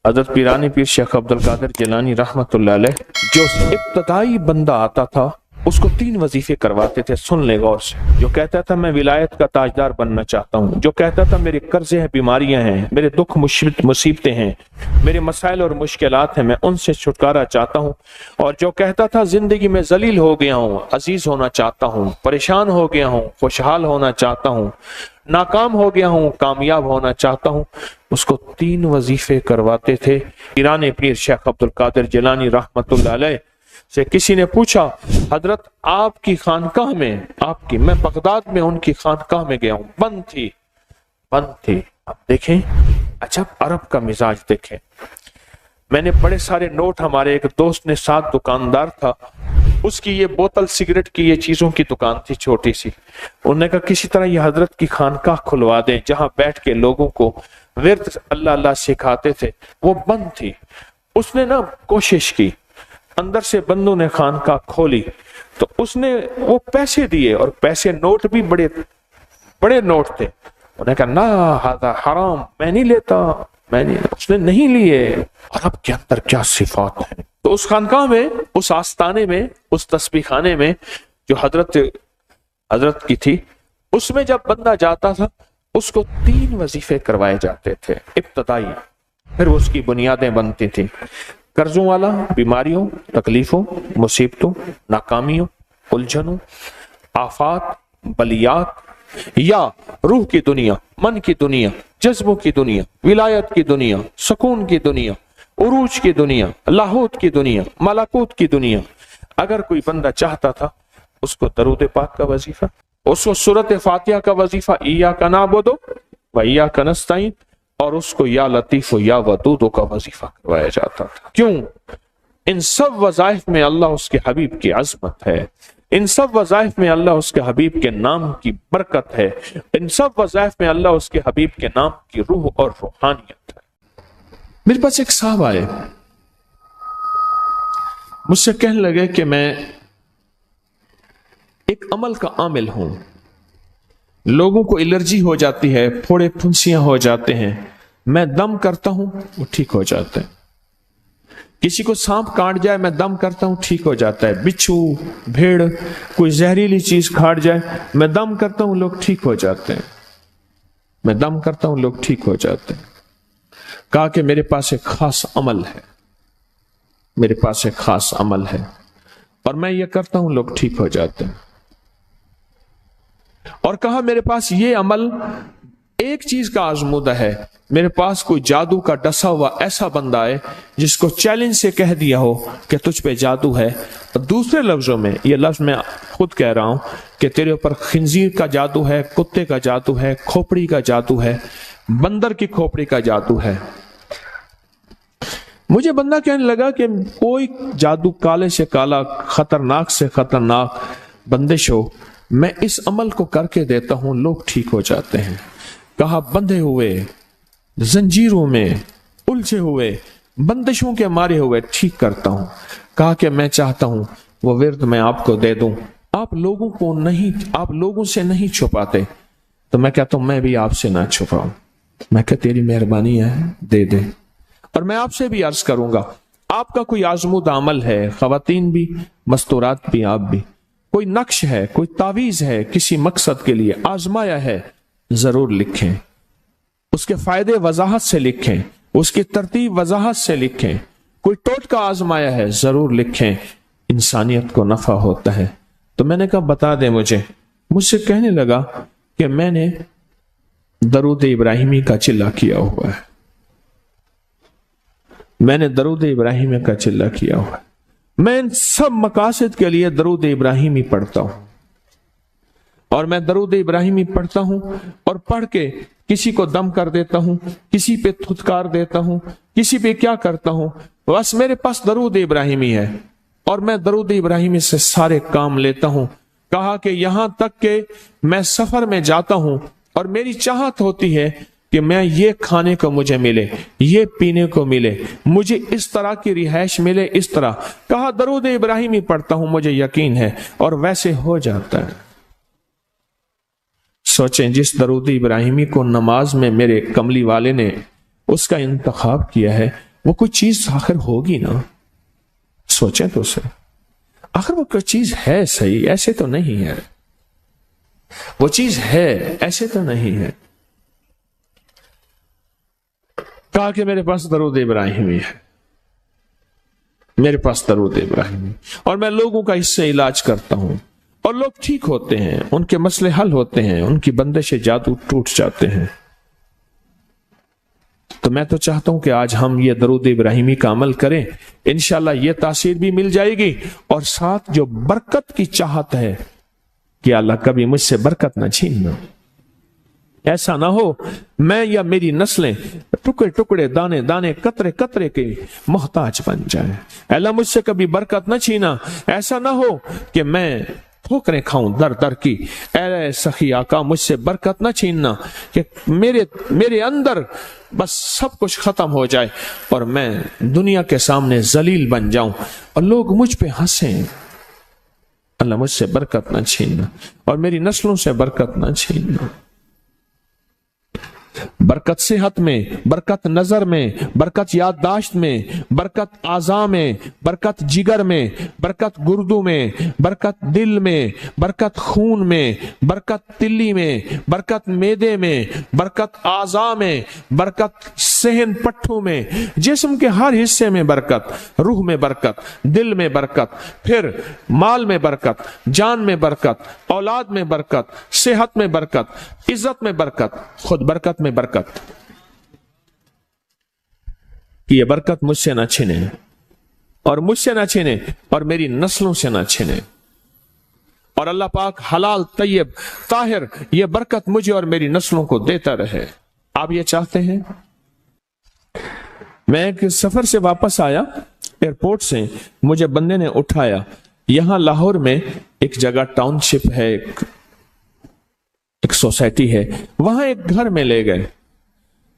حضرت پیرانی پیر شیخ عبدالقادر جیلانی رحمتہ اللہ علیہ جو ابتدائی بندہ آتا تھا اس کو 3 وظیفے کرواتے تھے. سن لے غور سے. جو کہتا تھا میں ولایت کا تاجدار بننا چاہتا ہوں, جو کہتا تھا میرے قرضے ہیں, بیماریاں ہیں, میرے دکھ مصیبتیں ہیں, میرے مسائل اور مشکلات ہیں, میں ان سے چھٹکارا چاہتا ہوں, اور جو کہتا تھا زندگی میں ذلیل ہو گیا ہوں, عزیز ہونا چاہتا ہوں, پریشان ہو گیا ہوں, خوشحال ہونا چاہتا ہوں, ناکام ہو گیا ہوں, کامیاب ہونا چاہتا ہوں, اس کو 3 وظیفے کرواتے تھے. پیرانی پیر شیخ عبدالقادر جیلانی رحمتہ اللہ علیہ سے کسی نے پوچھا حضرت آپ کی خانقاہ میں, میں بغداد میں ان کی خانقاہ میں گیا ہوں, بند تھی. اب دیکھیں اچھا عرب کا مزاج دیکھیں. میں نے بڑے سارے نوٹ, ہمارے ایک دوست نے, 7 دکاندار تھا, اس کی یہ بوتل سگریٹ کی یہ چیزوں کی دکان تھی چھوٹی سی. انہوں نے کہا کسی طرح یہ حضرت کی خانقاہ کھلوا دیں جہاں بیٹھ کے لوگوں کو ورد اللہ اللہ سکھاتے تھے. وہ بند تھی. اس نے نا کوشش کی, اندر سے بندوں نے خانقاہ کھولی تو اس نے وہ پیسے دیے, اور پیسے نوٹ بھی بڑے نوٹ تھے. انہوں نے کہا نا ہذا حرام, میں نہیں لیتا, اس نے نہیں لیے. اور اب کے اندر کیا صفات ہیں. تو اس خانقاہ میں, اس آستانے میں, اس تسبیح خانے میں جو حضرت کی تھی, اس میں جب بندہ جاتا تھا اس کو 3 وظیفے کروائے جاتے تھے ابتدائی. پھر اس کی بنیادیں بنتی تھیں. قرضوں والا, بیماریوں, تکلیفوں, مصیبتوں, ناکامیوں, الجھنوں, آفات, بلیات, یا روح کی دنیا, من کی دنیا, جذبوں کی دنیا, ولایت کی دنیا, سکون کی دنیا, عروج کی دنیا, لاہوت کی دنیا, ملکوت کی دنیا. اگر کوئی بندہ چاہتا تھا اس کو درود پاک کا وظیفہ, اس کو سورۃ فاتحہ کا وظیفہ, ایاک نعبد و ایاک نستعین, اور اس کو یا لطیف و یا ودود کا وظیفہ کروایا جاتا تھا. کیوں؟ ان سب وظائف میں اللہ اس کے حبیب کی عظمت ہے, ان سب وظائف میں اللہ اس کے حبیب کے نام کی برکت ہے, ان سب وظائف میں اللہ اس کے حبیب کے نام کی روح اور روحانیت ہے. میرے پاس ایک صاحب آئے, مجھ سے کہنے لگے کہ میں ایک عمل کا عامل ہوں, لوگوں کو الرجی ہو جاتی ہے, پھوڑے پھنسیاں ہو جاتے ہیں, میں دم کرتا ہوں وہ ٹھیک ہو جاتے ہیں. کسی کو سانپ کاٹ جائے میں دم کرتا ہوں ٹھیک ہو جاتا ہے. بچھو, بھیڑ, کوئی زہریلی چیز کاٹ جائے میں دم کرتا ہوں لوگ ٹھیک ہو جاتے ہیں, میں دم کرتا ہوں لوگ ٹھیک ہو جاتے ہیں. کہا کہ میرے پاس ایک خاص عمل ہے, میرے پاس ایک خاص عمل ہے, اور میں یہ کرتا ہوں لوگ ٹھیک ہو جاتے ہیں. اور کہا میرے پاس یہ عمل ایک چیز کا آزمودہ ہے, میرے پاس کوئی جادو کا ڈسا ہوا ایسا بندہ ہے جس کو چیلنج سے کہہ دیا ہو کہ تجھ پہ جادو ہے, اور دوسرے لفظوں میں, یہ لفظ میں خود کہہ رہا ہوں کہ تیرے اوپر خنزیر کا جادو ہے, کتے کا جادو ہے, کھوپڑی کا جادو ہے, بندر کی کھوپڑی کا جادو ہے. مجھے بندہ کہنے لگا کہ کوئی جادو کالے سے کالا, خطرناک سے خطرناک بندش ہو, میں اس عمل کو کر کے دیتا ہوں لوگ ٹھیک ہو جاتے ہیں. کہا بندھے ہوئے, زنجیروں میں الجھے ہوئے, بندشوں کے مارے ہوئے ٹھیک کرتا ہوں. کہا کہ میں چاہتا ہوں وہ ورد میں آپ کو دے دوں, آپ لوگوں سے نہیں چھپاتے. تو میں کہتا ہوں میں بھی آپ سے نہ چھپاؤں. میں کہ تیری مہربانی ہے, دے دے. اور میں آپ سے بھی عرض کروں گا, آپ کا کوئی آزمودہ عمل ہے, خواتین بھی, مستورات بھی, آپ بھی, کوئی نقش ہے, کوئی تعویذ ہے, کسی مقصد کے لیے آزمایا ہے, ضرور لکھیں. اس کے فائدے وضاحت سے لکھیں, اس کی ترتیب وضاحت سے لکھیں. کوئی ٹوٹکا آزمایا ہے, ضرور لکھیں, انسانیت کو نفع ہوتا ہے. تو میں نے کہا بتا دیں مجھ سے کہنے لگا کہ میں نے درود ابراہیمی کا چلہ کیا ہوا ہے, میں نے درود ابراہیمی کا چلہ کیا ہوا ہے, میں ان سب مقاصد کے لیے درود ابراہیمی پڑھتا ہوں, اور میں درود ابراہیمی پڑھتا ہوں اور پڑھ کے کسی کو دم کر دیتا ہوں, کسی پہ تھتکار دیتا ہوں, کسی پہ کیا کرتا ہوں, بس میرے پاس درود ابراہیمی ہے اور میں درود ابراہیمی سے سارے کام لیتا ہوں. کہا کہ یہاں تک کہ میں سفر میں جاتا ہوں اور میری چاہت ہوتی ہے کہ میں یہ کھانے کو مجھے ملے, یہ پینے کو ملے, مجھے اس طرح کی رہائش ملے, اس طرح. کہا درود ابراہیمی پڑھتا ہوں, مجھے یقین ہے, اور ویسے ہو جاتا ہے. سوچیں جس درود ابراہیمی کو نماز میں میرے کملی والے نے اس کا انتخاب کیا ہے, वो कोई चीज आखिर होगी ना, सोचें तो सही, आखिर वो कोई चीज है सही, ऐसे तो नहीं है, वो चीज है ऐसे तो नहीं है। कहा कि मेरे पास दरूद इब्राहिमी है, मेरे पास दरूद इब्राहिमी, और मैं लोगों का इससे इलाज करता हूं और लोग ठीक होते हैं, उनके मसले हल होते हैं, उनकी बंदिशें जादू टूट जाते हैं। तो मैं तो चाहता हूं कि आज हम ये दरूद इब्राहिमी का अमल करें, इंशाल्लाह ये तासीर भी मिल जाएगी, और साथ जो बरकत की चाहत है कि अल्लाह कभी मुझसे बरकत ना छीनना। ऐसा ना हो मैं या मेरी नस्लें टुकड़े टुकड़े दाने दाने कतरे कतरे के मोहताज बन जाए। अल्लाह मुझसे कभी बरकत न छीना। ऐसा ना हो कि मैं ठोकरें खाऊं दर दर की। ऐ सखी आका मुझसे बरकत न छीनना कि मेरे अंदर बस सब कुछ खत्म हो जाए और मैं दुनिया के सामने जलील बन जाऊं और लोग मुझ पे हंसें। अल्लाह मुझसे बरकत न छीनना और मेरी नस्लों से बरकत न छीनना। बरकत सेहत में, बरकत नजर में, बरकत याददाश्त में, बरकत आज़ा में, बरकत जिगर में, बरकत गुर्दों में, बरकत दिल में, बरकत खून में, बरकत तिल्ली में, बरकत मेदे में, बरकत आज़ा में, बरकत सहन पट्टों में, जिस्म के हर हिस्से में बरकत, रूह में बरकत, दिल में बरकत, फिर माल में बरकत, जान में बरकत, औलाद में बरकत, सेहत में बरकत, इज्जत में बरकत, खुद बरकत में बरकत। कि ये बरकत मुझसे ना छिने और मुझसे ना छिने और मेरी नस्लों से ना छिने, और अल्लाह पाक हलाल तैयब ताहिर ये बरकत मुझे और मेरी नस्लों को देता रहे। आप ये चाहते हैं? मैं एक सफर से वापस आया, एयरपोर्ट से मुझे बंदे ने उठाया। यहां लाहौर में एक जगह टाउनशिप है, एक सोसाइटी है, वहां एक घर में ले गए।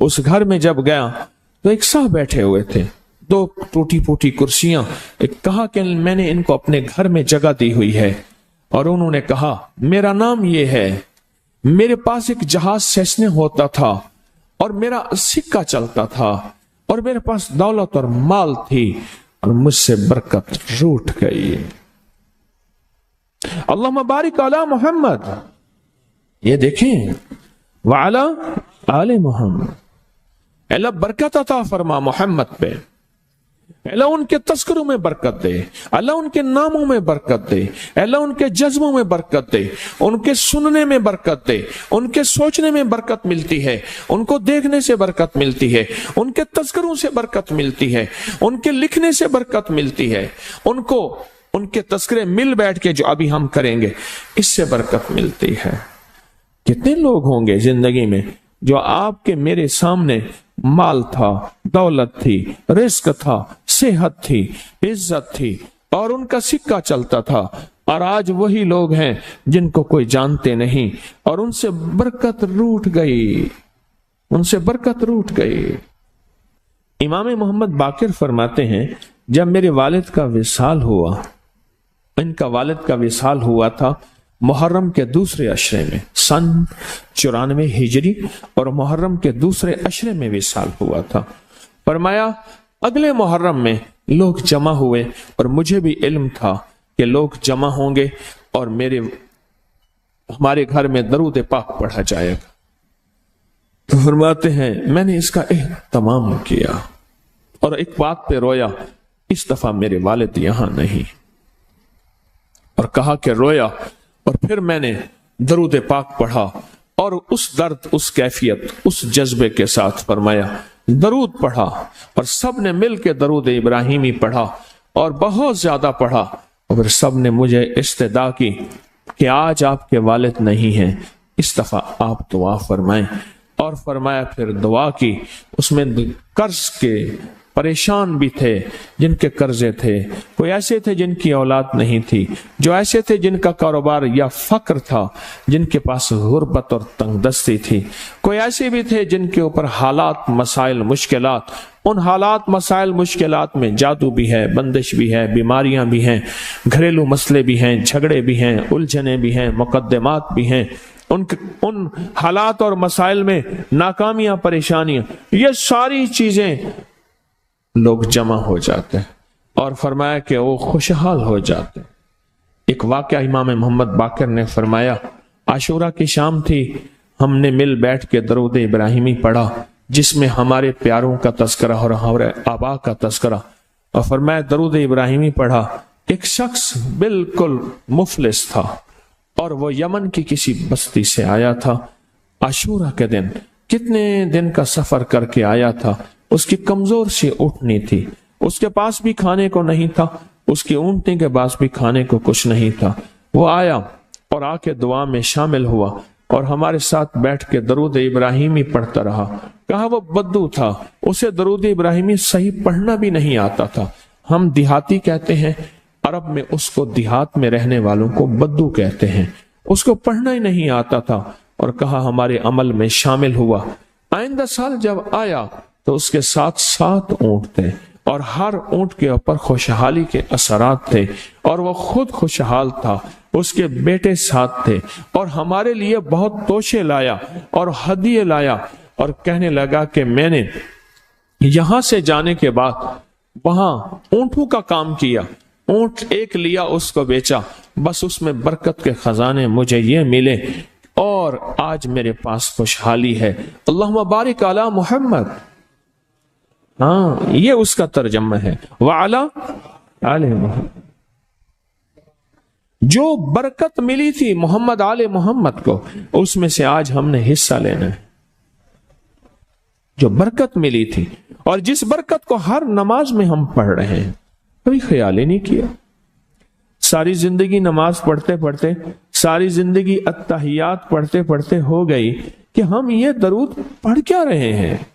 उस घर में जब गया तो एक साहब बैठे हुए थे, दो टूटी फूटी कुर्सियां। एक कहा कि मैंने इनको अपने घर में जगह दी हुई है, और उन्होंने कहा मेरा नाम ये है, मेरे पास एक जहाज सेसने होता था और मेरा सिक्का चलता था और मेरे पास दौलत और माल थी और मुझसे बरकत रूठ गई। अल्लाहुम्मा बारिक अला मोहम्मद, ये देखें, वाला आले मोहम्मद। अल्लाह बरकत अता फरमा मोहम्मद पे, अल्लाह उनके तस्करों में बरकत दे, अल्लाह उनके नामों में बरकत दे, अल्लाह उनके जज्बों में बरकत दे, उनके सुनने में बरकत दे, उनके सोचने में बरकत मिलती है, उनको देखने से बरकत मिलती है, उनके तस्करों से बरकत मिलती है, उनके लिखने से बरकत मिलती है, उनको उनके तस्करे मिल बैठ के जो अभी हम करेंगे इससे बरकत मिलती है। कितने लोग होंगे जिंदगी में जो आपके मेरे सामने माल था, दौलत थी, रिस्क था, सेहत थी, इज्जत थी और उनका सिक्का चलता था, और आज वही लोग हैं जिनको कोई जानते नहीं और उनसे बरकत रूठ गई, उनसे बरकत रूठ गई। इमाम मोहम्मद बाकिर फरमाते हैं, जब मेरे वालिद का विसाल हुआ, इनका वालिद का विसाल हुआ था मुहर्रम के दूसरे अशरे में, सन 94 हिजरी, और मुहर्रम के दूसरे अशरे में विसाल हुआ था। फरमाया अगले मुहर्रम में लोग जमा हुए और मुझे भी इल्म था कि लोग जमा होंगे और हमारे घर में दरूद पाक पढ़ा जाएगा। तो फरमाते हैं मैंने इसका एहतमाम किया और एक बात पे रोया, इस दफा मेरे वालिद यहां नहीं, और कहा कि रोया, और फिर मैंने दरूद पाक पढ़ा और उस दर्द, उस कैफियत, उस जज्बे के साथ फरमाया दरूद पढ़ा, और सब ने मिल के दरूद इब्राहिमी पढ़ा और बहुत ज्यादा पढ़ा, और सब ने मुझे इस्तदा की कि आज आपके वालिद नहीं हैं, इस दफा आप दुआ फरमाएं। और फरमाया फिर दुआ की, उसमें कर्ज के परेशान भी थे जिनके कर्जे थे, कोई ऐसे थे जिनकी औलाद नहीं थी, जो ऐसे थे जिनका कारोबार या फक्र था, जिनके पास गुर्बत और तंगदस्ती थी, कोई ऐसे भी थे जिनके ऊपर हालात मसाइल मुश्किलात, उन हालात मसाइल मुश्किलात में जादू भी है, बंदिश भी है, बीमारियां भी हैं, घरेलू मसले भी हैं, झगड़े भी हैं, उलझने भी हैं, मुकद्दमात भी हैं, उन हालात और मसाइल में नाकामियां, परेशानियां, ये सारी चीजें लोग जमा हो जाते हैं और फरमाया कि वो खुशहाल हो जाते हैं। एक वाक़या इमाम मोहम्मद बाकर ने फरमाया, आशूरा की शाम थी, हमने मिल बैठ के दरूद इब्राहिमी पढ़ा जिसमें हमारे प्यारों का तस्करा और हमारे आबा का तस्करा, और फरमाया दरूद इब्राहिमी पढ़ा। एक शख्स बिल्कुल मुफलिस था और वो यमन की किसी बस्ती से आया था। आशूरा के दिन कितने दिन का सफर करके आया था, उसकी कमजोर सी ऊँटनी थी, उसके पास भी खाने को नहीं था, उसकी ऊँटनी के पास भी खाने को कुछ नहीं था। वो आया और आके दुआ में शामिल हुआ और हमारे साथ बैठ के दरूद इब्राहिमी पढ़ता रहा। कहा वो बद्दू था, उसे दरूद इब्राहिमी सही पढ़ना भी नहीं आता था। हम देहाती कहते हैं, अरब में उसको देहात में रहने वालों को बद्दू कहते हैं। उसको पढ़ना ही नहीं आता था और कहा हमारे अमल में शामिल हुआ। आइंदा साल जब आया तो उसके साथ 7 ऊँट थे और हर ऊँट के ऊपर खुशहाली के असरात थे और वो खुद खुशहाल था, उसके बेटे साथ थे और हमारे लिए बहुत तोशे लाया और हदिये लाया और कहने लगा कि मैंने यहां से जाने के बाद वहां ऊँटों का काम किया, ऊँट एक लिया उसको बेचा, बस उसमें बरकत के खजाने मुझे ये मिले और आज मेरे पास खुशहाली है। अल्लाहुम्मा बारिक अला मुहम्मद। हाँ, ये उसका तर्जमा है, वाला आले मुहम्मद। जो बरकत मिली थी मोहम्मद आले मोहम्मद को, उसमें से आज हमने हिस्सा लेना है। जो बरकत मिली थी और जिस बरकत को हर नमाज में हम पढ़ रहे हैं, कभी ख्याल ही नहीं किया। सारी जिंदगी नमाज पढ़ते पढ़ते, सारी जिंदगी अत्तहियात पढ़ते पढ़ते हो गई कि हम ये दरूद पढ़ क्या रहे हैं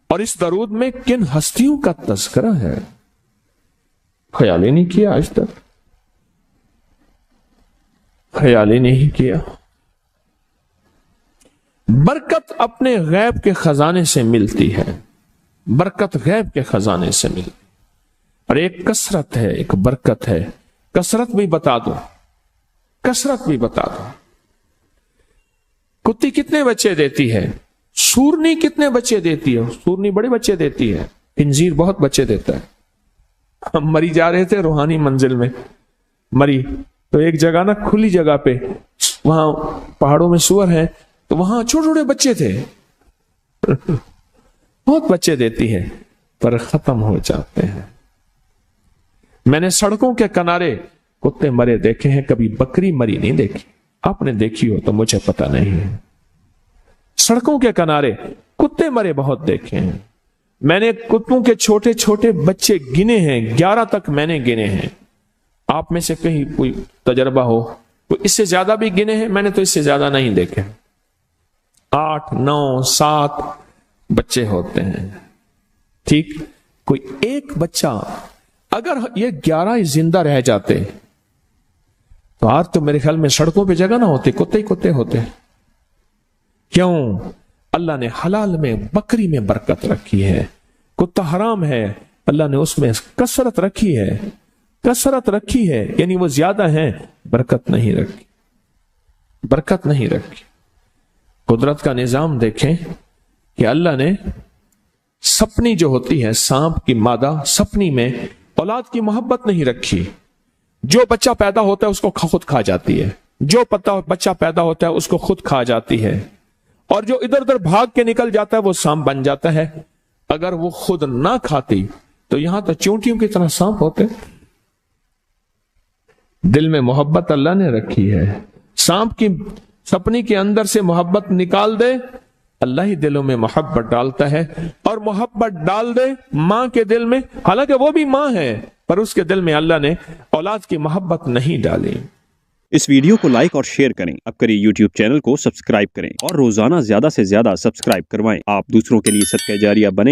और इस दरूद में किन हस्तियों का तज़किरा है, ख्याल ही नहीं किया। आज तक ख्याल ही नहीं किया। बरकत अपने गैब के खजाने से मिलती है, बरकत गैब के खजाने से मिलती। और एक कसरत है, एक बरकत है। कसरत भी बता दो, कसरत भी बता दो। कुत्ती कितने बच्चे देती है? सूरनी कितने बच्चे देती है? सूरनी बड़े बच्चे देती है, खिंजीर बहुत बच्चे देता है। हम मरी जा रहे थे रूहानी मंजिल में, मरी तो एक जगह ना खुली जगह पे, वहां पहाड़ों में सुअर है, तो वहां छोटे छोटे बच्चे थे बहुत बच्चे देती है पर खत्म हो जाते हैं। मैंने सड़कों के किनारे कुत्ते मरे देखे हैं, कभी बकरी मरी नहीं देखी। आपने देखी हो तो मुझे पता नहीं है। सड़कों के किनारे कुत्ते मरे बहुत देखे हैं। मैंने कुत्तों के छोटे छोटे बच्चे गिने हैं, 11 तक मैंने गिने हैं। आप में से कहीं कोई तजर्बा हो, कोई इससे ज्यादा भी गिने हैं? मैंने तो इससे ज्यादा नहीं देखे। 8, 9, 7 बच्चे होते हैं। ठीक, कोई एक बच्चा, अगर ये 11 जिंदा रह जाते तो आज तो मेरे ख्याल में सड़कों पे जगह ना होती, कुत्ते ही कुत्ते होते। क्यों? अल्लाह ने हलाल में, बकरी में बरकत रखी है। कुत्ता हराम है, अल्लाह ने उसमें कसरत रखी है, कसरत रखी है, यानी वो ज्यादा है, बरकत नहीं रखी, बरकत नहीं रखी। कुदरत का निजाम देखें कि अल्लाह ने सपनी जो होती है, सांप की मादा सपनी में औलाद की मोहब्बत नहीं रखी। जो बच्चा पैदा होता है उसको खुद खा जाती है, जो बच्चा पैदा होता है उसको खुद खा जाती है, और जो इधर उधर भाग के निकल जाता है वो सांप बन जाता है। अगर वो खुद ना खाती तो यहां तो चूंटियों की तरह सांप होते। दिल में मोहब्बत अल्लाह ने रखी है। सांप की सपनी के अंदर से मोहब्बत निकाल दे, अल्लाह ही दिलों में मोहब्बत डालता है। और मोहब्बत डाल दे मां के दिल में, हालांकि वो भी मां है, पर उसके दिल में अल्लाह ने औलाद की मोहब्बत नहीं डाली। इस वीडियो को लाइक और शेयर करें। अब करिए YouTube चैनल को सब्सक्राइब करें और रोजाना ज्यादा से ज्यादा सब्सक्राइब करवाएं। आप दूसरों के लिए सदका जारिया बने।